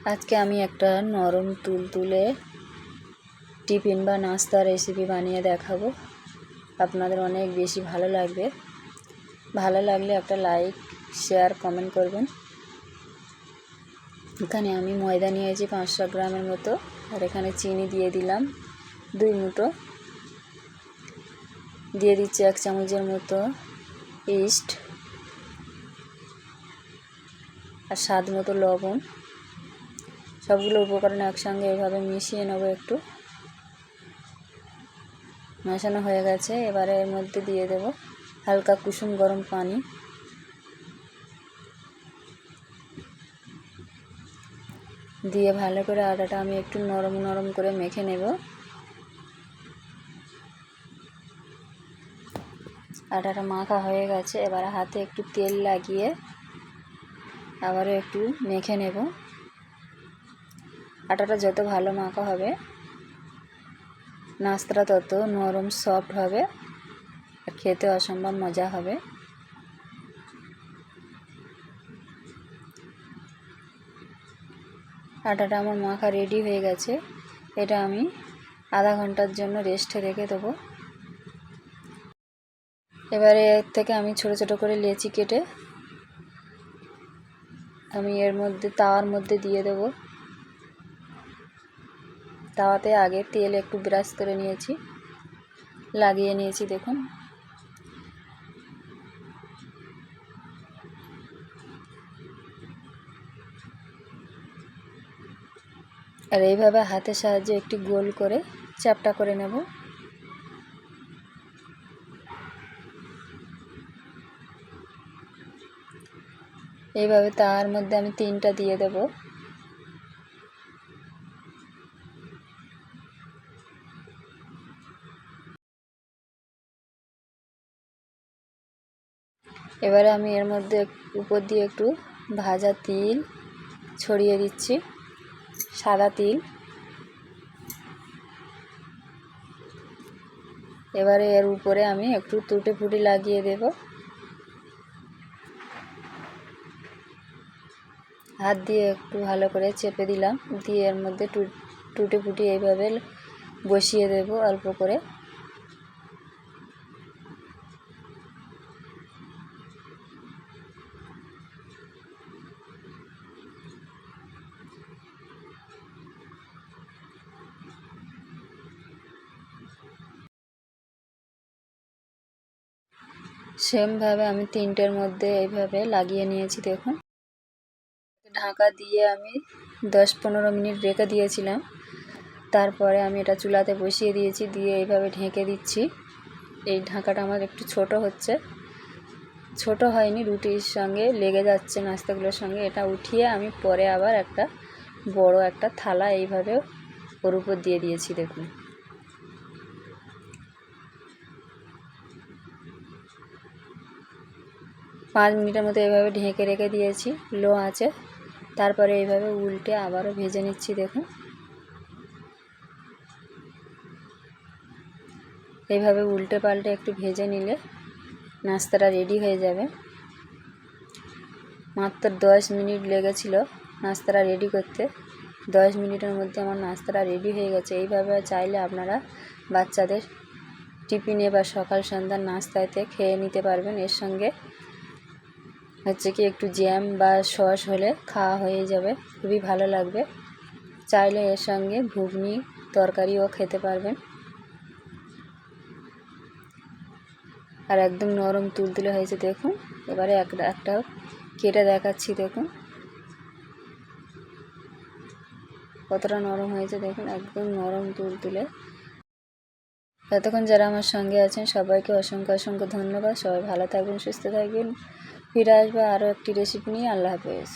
আজকে আমি একটা নরম তুলতুলে টিফিন বা নাস্তা রেসিপি বানিয়ে দেখাবো। আপনাদের অনেক বেশি ভালো লাগবে। ভালো লাগলে একটা লাইক, শেয়ার, কমেন্ট করবেন। এখানে আমি ময়দা নিয়েছি 500 গ্রামের মতো, আর এখানে চিনি দিয়ে দিলাম 2 মুঠো। দিয়ে দিচ্ছি 1 চামচের মতো ইস্ট আর স্বাদ মতো লবণ। সবগুলো উপকরণ একসঙ্গে এভাবে মিশিয়ে নেব। একটু মেশানো হয়ে গেছে। এবারে এর মধ্যে দিয়ে দেব হালকা কুসুম গরম পানি। দিয়ে ভালো করে আটাটা আমি একটু নরম নরম করে মেখে নেব। আটাটা মাখা হয়ে গেছে। এবার হাতে একটু তেল লাগিয়ে আবারও একটু মেখে নেব। আটাটা যত ভালো মাখা হবে নাস্তাটা তত নরম সফট হবে আর খেতে অসম্ভব মজা হবে। আটাটা আমার মাখা রেডি হয়ে গেছে। এটা আমি আধা ঘন্টার জন্য রেস্টে রেখে দেবো। এবারে এর থেকে আমি ছোট ছোট করে লেচি কেটে আমি এর মধ্যে তাওয়ার মধ্যে দিয়ে দেব। তাওয়াতে আগে তেল একটু ব্রাশ করে নিয়েছি, লাগিয়ে নিয়েছি দেখুন। আর এইভাবে হাতের সাহায্যে একটু গোল করে চ্যাপটা করে নেব। এইভাবে তার মধ্যে আমি 3টা দিয়ে দেব। এবারে আমি এর মধ্যে উপর দিয়ে একটু ভাজা তিল ছড়িয়ে দিচ্ছি, সাদা তিল। এবারে এর উপরে আমি একটু টুটি ফুটি লাগিয়ে দেব। হাত দিয়ে একটু ভালো করে চেপে দিলাম, দিয়ে এর মধ্যে টুটি ফুটি এইভাবে বসিয়ে দেব অল্প করে। সেমভাবে আমি 3টের মধ্যে এইভাবে লাগিয়ে নিয়েছি দেখুন। ঢাকা দিয়ে আমি 10-15 মিনিট রেখে দিয়েছিলাম। তারপরে আমি এটা চুলাতে বসিয়ে দিয়েছি, দিয়ে এইভাবে ঢেকে দিচ্ছি। এই ঢাকাটা আমার একটু ছোট হচ্ছে, ছোট হয়নি, রুটির সঙ্গে লেগে যাচ্ছে নাস্তাগুলোর সঙ্গে। এটা উঠিয়ে আমি পরে আবার একটা বড় একটা থালা এইভাবে ওর উপর দিয়ে দিয়েছি দেখুন। পাঁচ মিনিটের মতো এইভাবে ঢেকে রেখে দিয়েছি লো আঁচে। তারপরে এইভাবে উল্টে আবারও ভেজে নিচ্ছি দেখুন। এইভাবে উল্টে পাল্টে একটু ভেজে নিলে নাস্তাটা রেডি হয়ে যাবে। মাত্র 10 মিনিট লেগেছিল নাস্তাটা রেডি করতে। 10 মিনিটের মধ্যে আমার নাস্তাটা রেডি হয়ে গেছে। এইভাবে চাইলে আপনারা বাচ্চাদের টিফিনে বা সকাল সন্ধ্যার নাস্তাতে খেয়ে নিতে পারবেন। এর সঙ্গে হচ্ছে কি একটু জ্যাম বা সস হলে খাওয়া হয়ে যাবে, খুবই ভালো লাগবে। চাইলে এর সঙ্গে ঘুগনি তরকারিও খেতে পারবেন। আর একদম নরম তুলতুলে হয়েছে দেখুন। এবারে একটা কেটে দেখাচ্ছি দেখুন কতটা নরম হয়েছে দেখুন, একদম নরম তুলতুলে। এতক্ষণ যারা আমার সঙ্গে আছেন সবাইকে অসংখ্য অসংখ্য ধন্যবাদ। সবাই ভালো থাকবেন, সুস্থ থাকবেন। ফিরে আসবো আরও একটি রেসিপি নিয়ে। আল্লাহ হাফেজ।